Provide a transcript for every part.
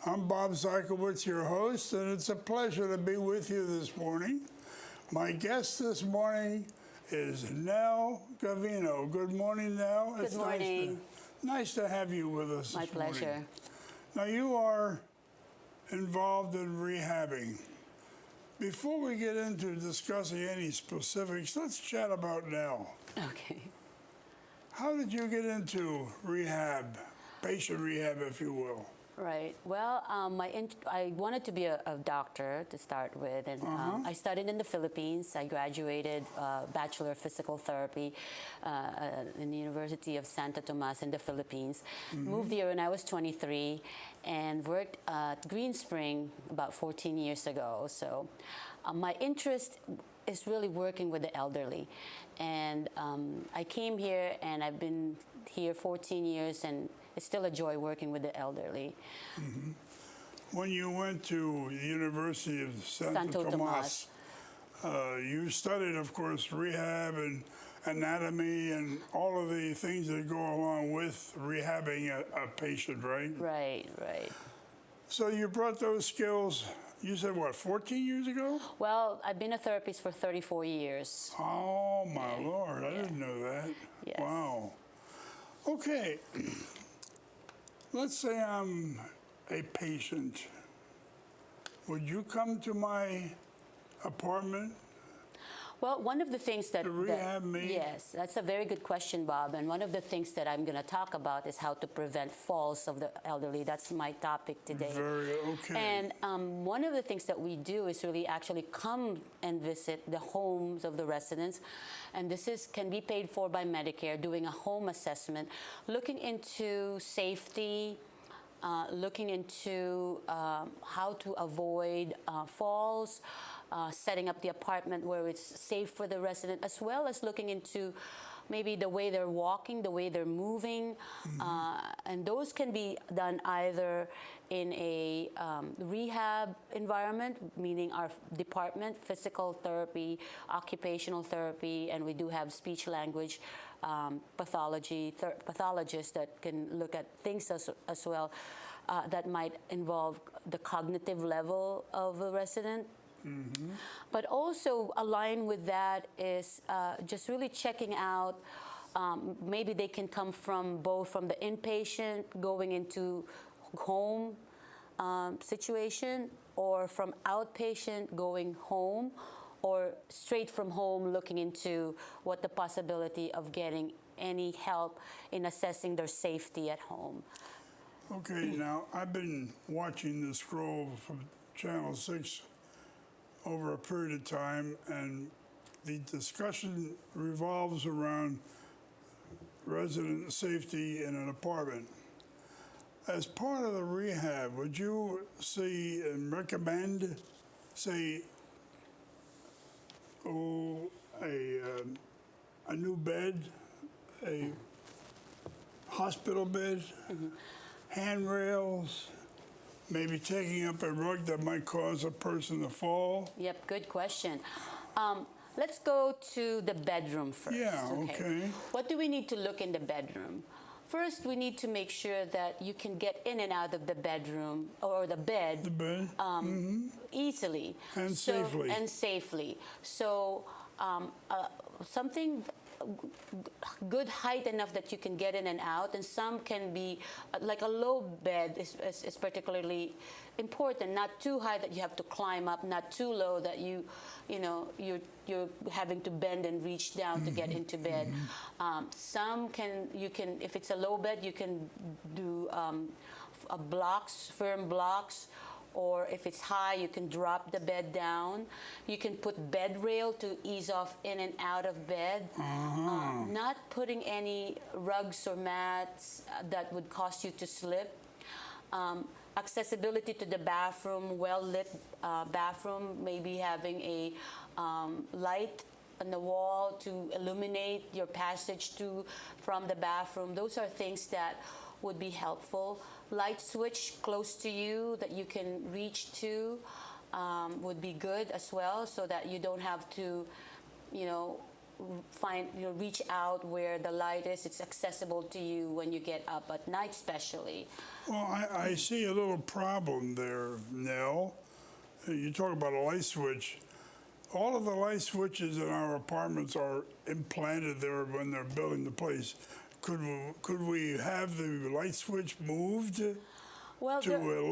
I'm Bob Zarkowitz, your host, and it's a pleasure to be with you this morning. My guest this morning is Nell Gavino. Good morning, Nell. Good morning. Nice to have you with us My this morning. pleasure. Now, you are involved in rehabbing. Before we get into discussing any specifics, let's chat about Nell. Okay. How did you get into rehab, patient rehab, if you will? Right. Well, I wanted to be a doctor to start with, and I studied in the Philippines. I graduated Bachelor of Physical Therapy in the University of Santo Tomas in the Philippines. Moved here when I was 23 and worked at Green Spring about 14 years ago. So my interest is really working with the elderly. And I came here and I've been here 14 years and it's still a joy working with the elderly. When you went to the University of Santo Tomas, you studied, of course, rehab and anatomy and all of the things that go along with rehabbing a patient, right? Right. So you brought those skills, you said, what, 14 years ago? Well, I've been a therapist for 34 years. Oh, my Lord, I didn't know that. Yes. Wow. Okay. Let's say I'm a patient. Would you come to my apartment? Well, one of the things that... To rehab me? Yes, that's a very good question, Bob. And one of the things that I'm going to talk about is how to prevent falls of the elderly. That's my topic today. Okay. And one of the things that we do is really actually come and visit the homes of the residents. And this can be paid for by Medicare, doing a home assessment, looking into safety, looking into how to avoid falls, setting up the apartment where it's safe for the resident, as well as looking into maybe the way they're walking, the way they're moving. And those can be done either in a rehab environment, meaning our department, physical therapy, occupational therapy, and we do have speech-language pathologists that can look at things as well that might involve the cognitive level of a resident. But also aligned with that is just really checking out, maybe they can come from both from the inpatient going into home situation, or from outpatient going home, or straight from home looking into what the possibility of getting any help in assessing their safety at home. Okay, now I've been watching this scroll from Channel 6 over a period of time, and the discussion revolves around resident safety in an apartment. As part of the rehab, would you see and recommend, say, a new bed, a hospital bed, handrails, maybe taking up a rug that might cause a person to fall? Yep, good question. Let's go to the bedroom first. Yeah, okay. What do we need to look in the bedroom? First, we need to make sure that you can get in and out of the bedroom or the bed, easily. And safely. And safely. So something good height enough that you can get in and out, and some can be like a low bed is particularly important. Not too high that you have to climb up, not too low that you're having to bend and reach down to get into bed. Some you can if it's a low bed, you can do firm blocks. Or if it's high, you can drop the bed down. You can put bed rail to ease off in and out of bed. Not putting any rugs or mats that would cause you to slip. Accessibility to the bathroom, well-lit bathroom, maybe having a light on the wall to illuminate your passage from the bathroom. Those are things that would be helpful. Light switch close to you that you can reach to would be good as well, so that you don't have to, reach out where the light is. It's accessible to you when you get up at night, especially. Well, I see a little problem there, Nell. You talk about a light switch. All of the light switches in our apartments are implanted there when they're building the place. Could we have the light switch moved Well, to a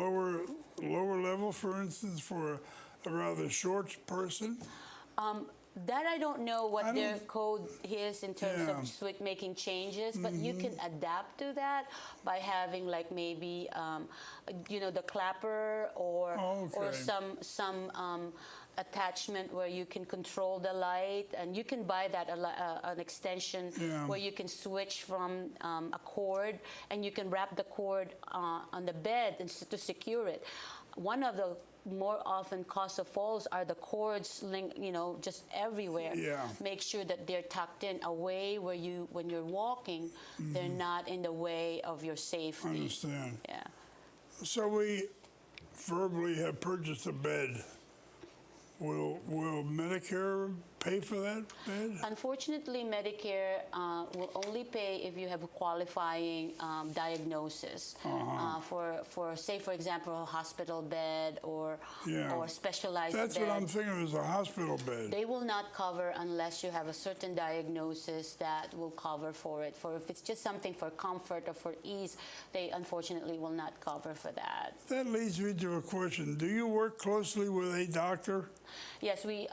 lower level, for instance, for a rather short person? that I don't know what I their don't- code is in terms Yeah. of making changes, but you can adapt to that by having like maybe the clapper or Okay. some attachment where you can control the light, and you can buy that an extension Yeah. where you can switch from a cord, and you can wrap the cord on the bed to secure it. One of the more often cause of falls are the cords just everywhere. Yeah. Make sure that they're tucked in away when you're walking, they're not in the way of your safety. I understand. Yeah. So we verbally have purchased a bed. Will Medicare pay for that bed? Unfortunately, Medicare will only pay if you have a qualifying diagnosis for, say, for example, a hospital bed or specialized That's bed. what I'm thinking is a hospital bed. They will not cover unless you have a certain diagnosis that will cover for it. For if it's just something for comfort or for ease, they unfortunately will not cover for that. That leads me to a question. Do you work closely with a doctor? Yes, we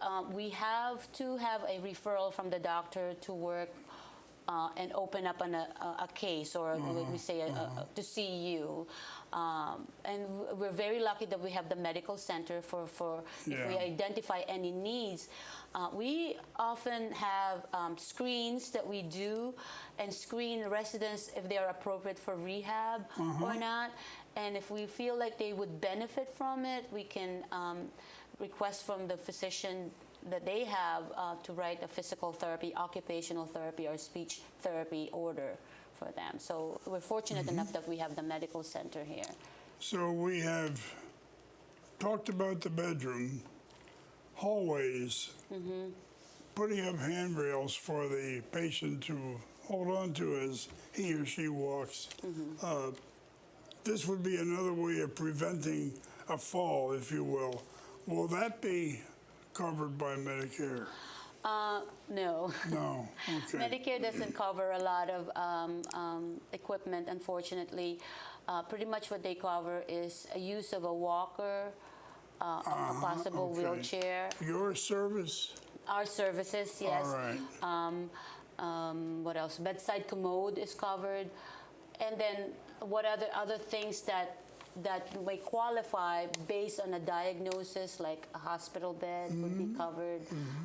have to have a referral from the doctor to work and open up a case, or we say to see you. And we're very lucky that we have the medical center for if we identify any needs. We often have screens that we do and screen residents if they are appropriate for rehab or not. And if we feel like they would benefit from it, we can request from the physician that they have to write a physical therapy, occupational therapy, or speech therapy order for them. So we're fortunate enough that we have the medical center here. So we have talked about the bedroom, hallways, putting up handrails for the patient to hold on to as he or she walks. This would be another way of preventing a fall, if you will. Will that be covered by Medicare? No. No. Okay. Medicare doesn't cover a lot of equipment, unfortunately. Pretty much what they cover is a use of a walker, a possible okay. wheelchair. Your service? Our services, yes. All right. What else? Bedside commode is covered. And then what other things that may qualify based on a diagnosis, like a hospital bed would be covered.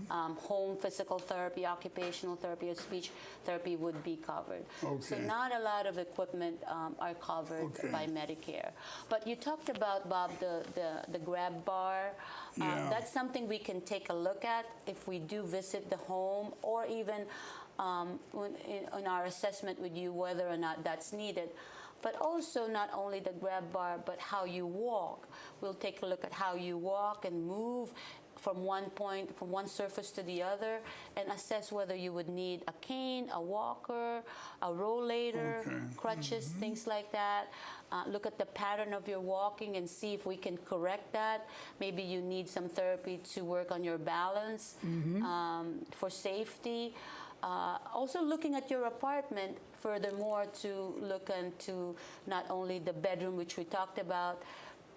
Home physical therapy, occupational therapy, or speech therapy would be covered. So Okay. not a lot of equipment are covered Okay. by Medicare. But you talked about, Bob, the grab bar. Yeah. That's something we can take a look at if we do visit the home, or even in our assessment with you whether or not that's needed. But also not only the grab bar, but how you walk. We'll take a look at how you walk and move from one surface to the other, and assess whether you would need a cane, a walker, a rollator, Okay. crutches, things like that. Look at the pattern of your walking and see if we can correct that. Maybe you need some therapy to work on your balance for safety. Also looking at your apartment, furthermore, to look into not only the bedroom, which we talked about,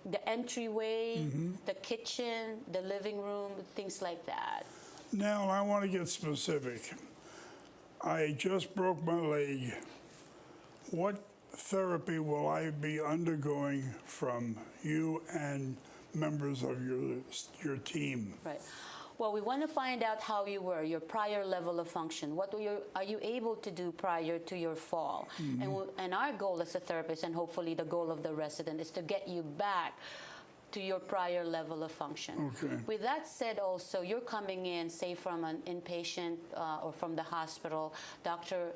the entryway, the kitchen, the living room, things like that. Now, I want to get specific. I just broke my leg. What therapy will I be undergoing from you and members of your team? Right. Well, we want to find out how you were, your prior level of function. What are you able to do prior to your fall? And our goal as a therapist, and hopefully the goal of the resident, is to get you back to your prior level of function. Okay. With that said, also, you're coming in, say, from an inpatient or from the hospital. Doctor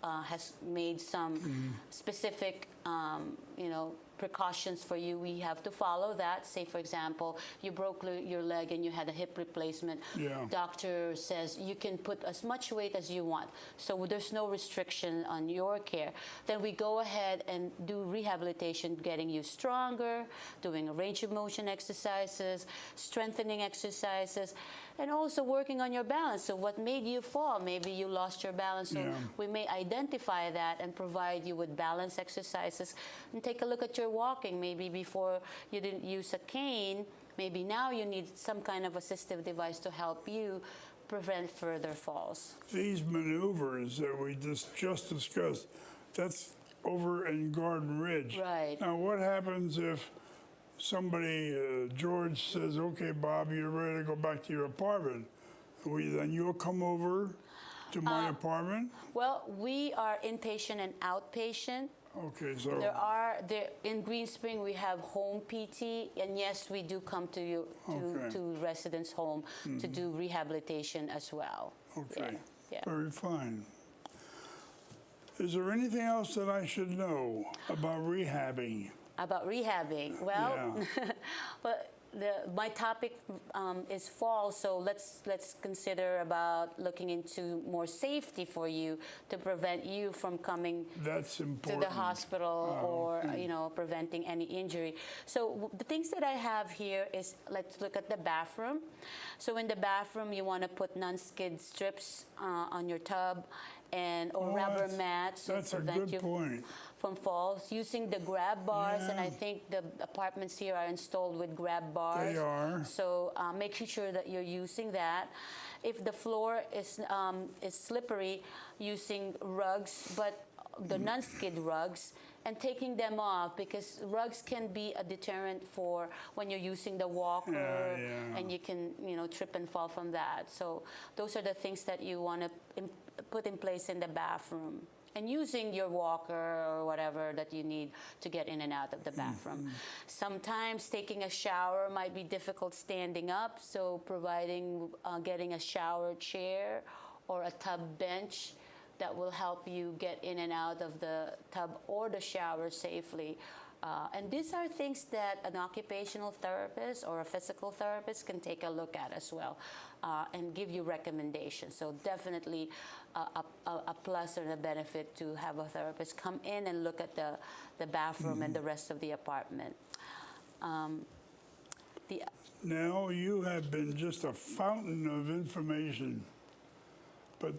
has made some specific, precautions for you. We have to follow that. Say, for example, you broke your leg and you had a hip replacement. Yeah. Doctor says you can put as much weight as you want. So there's no restriction on your care. Then we go ahead and do rehabilitation, getting you stronger, doing a range of motion exercises, strengthening exercises, and also working on your balance. So what made you fall? Maybe you lost your balance. So Yeah. we may identify that and provide you with balance exercises. And take a look at your walking. Maybe before you didn't use a cane, maybe now you need some kind of assistive device to help you prevent further falls. These maneuvers that we just discussed, that's over in Garden Ridge. Right. Now, what happens if somebody, George says, okay, Bob, you're ready to go back to your apartment? Then you'll come over to my apartment? Well, we are inpatient and outpatient. Okay, so In Green Spring we have home PT, and yes, we do come to you to residents' home to do rehabilitation as well. okay, Yeah. very fine. Is there anything else that I should know about rehabbing? About rehabbing, well, Yeah. well, my topic is fall, so let's consider about looking into more safety for you to prevent you from coming That's to important. the hospital or okay. preventing any injury. So the things that I have here is, let's look at the bathroom. So in the bathroom you want to put non-skid strips on your tub or rubber mats to That's a prevent good you point. from falls, using the grab bars, and I Yeah. think the apartments here are installed with grab bars. They are. So making sure that you're using that. If the floor is slippery, using rugs, but the non-skid rugs, and taking them off, because rugs can be a deterrent for when you're using the walker, Yeah. and you can trip and fall from that. So those are the things that you want to put in place in the bathroom. And using your walker or whatever that you need to get in and out of the bathroom. Sometimes taking a shower might be difficult standing up, so getting a shower chair or a tub bench that will help you get in and out of the tub or the shower safely. And these are things that an occupational therapist or a physical therapist can take a look at as well and give you recommendations. So definitely a plus or a benefit to have a therapist come in and look at the bathroom and the rest of the apartment. Now, you have been just a fountain of information, but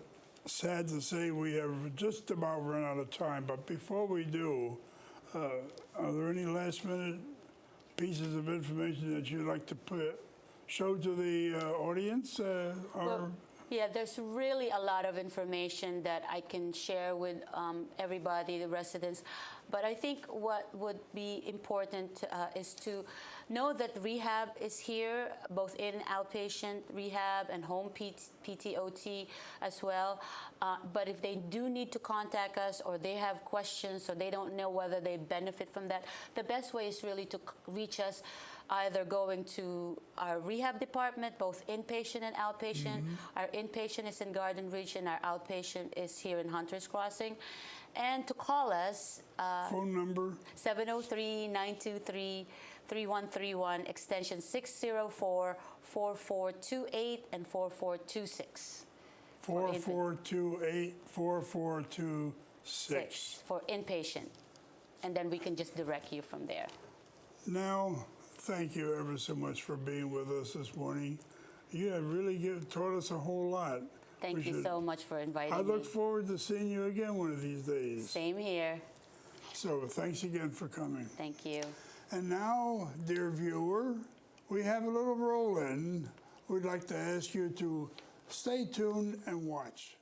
sad to say we have just about run out of time. But before we do, are there any last-minute pieces of information that you'd like to show to the audience? Yeah, there's really a lot of information that I can share with everybody, the residents. But I think what would be important is to know that rehab is here, both in outpatient rehab and home PTOT as well. But if they do need to contact us, or they have questions, or they don't know whether they benefit from that, the best way is really to reach us, either going to our rehab department, both inpatient and outpatient. Our inpatient is in Garden Ridge, and our outpatient is here in Hunters Crossing. And to call us, Phone number? 703-923-3131, extension 604, 4428, and 4426. 4428, 4426. For inpatient. And then we can just direct you from there. Now, thank you ever so much for being with us this morning. You have really taught us a whole lot. Thank you so much for inviting me. I look forward to seeing you again one of these days. Same here. So thanks again for coming. Thank you. And now, dear viewer, we have a little roll-in. We'd like to ask you to stay tuned and watch.